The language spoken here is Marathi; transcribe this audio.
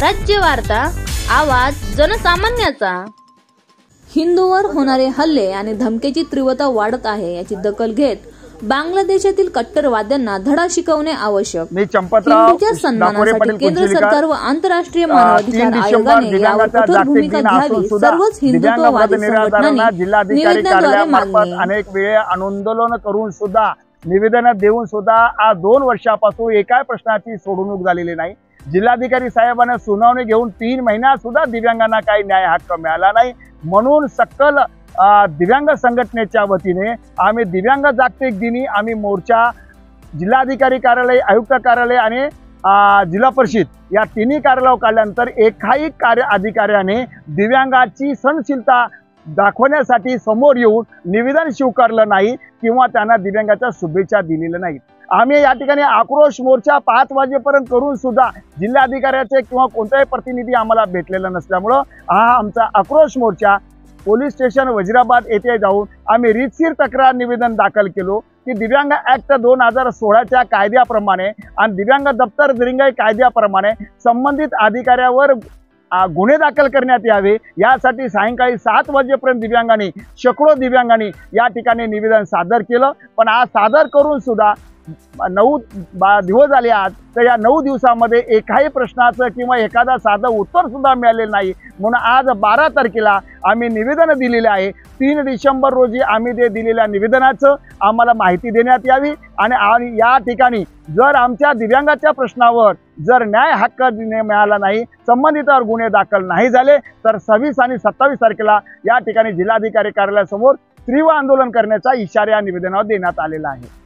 स्वराज्य वार्ता, आवाज जनसामान्याचा। हिंदूवर होणारे हल्ले आणि धमकीची तीव्रता वाढत आहे, याची दखल घेत बांगलादेशातील कट्टरवाद्यांना धडा शिकवणे आवश्यक। हिंदूच्या सन्मानासाठी केंद्र सरकार व आंतरराष्ट्रीय मानवाधिकार आयोगाने यावर कठोर भूमिका घ्यावी, सर्वच हिंदुत्ववादी संघटनांनी निवेदनाद्वारे मागणी। अनेक वेळा आंदोलन करून सुद्धा निवेदन देऊन सुद्धा आज 2 वर्षापासून एका प्रश्नाची सोडवणूक झालेली नाही। जिल्हाधिकारी साहेबांना सुनावणी घेऊन 3 महिन्यात सुद्धा दिव्यांगांना काही न्याय हक्क मिळाला नाही। म्हणून सकल दिव्यांग संघटनेच्या वतीने आम्ही दिव्यांग जागतिक दिनी आम्ही मोर्चा जिल्हाधिकारी कार्यालय, आयुक्त कार्यालय आणि जिल्हा परिषद या तिन्ही कार्यालयावर काढल्यानंतर एकाही अधिकाऱ्याने दिव्यांगाची सहनशीलता दाखवण्यासाठी समोर येऊन निवेदन स्वीकारलं नाही किंवा त्यांना दिव्यांगाच्या शुभेच्छा दिलेल्या नाहीत। आम्ही या ठिकाणी आक्रोश मोर्चा 5 वाजेपर्यंत करून सुद्धा जिल्हाधिकाऱ्याचे किंवा कोणताही प्रतिनिधी आम्हाला भेटलेला नसल्यामुळं हा आमचा आक्रोश मोर्चा पोलीस स्टेशन वजीराबाद येथे जाऊन आम्ही रीतसर तक्रार निवेदन दाखल केलो की दिव्यांग ऍक्ट 2016च्या कायद्याप्रमाणे आणि दिव्यांग दप्तर दिरंगाई कायद्याप्रमाणे संबंधित अधिकाऱ्यावर गुन्हे दाखल करण्यात यावे, यासाठी सायंकाळी 7 वाजेपर्यंत दिव्यांगांनी शेकडो दिव्यांगांनी या ठिकाणी निवेदन सादर केलं। पण आज सादर करून सुद्धा 9 दिवस झाले आज, तर या 9 दिवसामध्ये एकाही प्रश्नाचं किंवा एखादा साधं उत्तर सुद्धा मिळालेलं नाही। म्हणून आज 12 तारखेला आम्ही निवेदन दिलेले आहे। 3 डिसेंबर रोजी आम्ही ते दिलेल्या निवेदनाचं आम्हाला माहिती देण्यात यावी आणि या ठिकाणी जर आमच्या दिव्यांगाच्या प्रश्नावर जर न्याय हक्क मिळाला नाही, संबंधितावर गुन्हे दाखल नाही झाले, तर 26 आणि 27 तारखेला या ठिकाणी जिल्हाधिकारी कार्यालयासमोर तीव्र आंदोलन करण्याचा इशारा या निवेदनावर देण्यात आलेला आहे।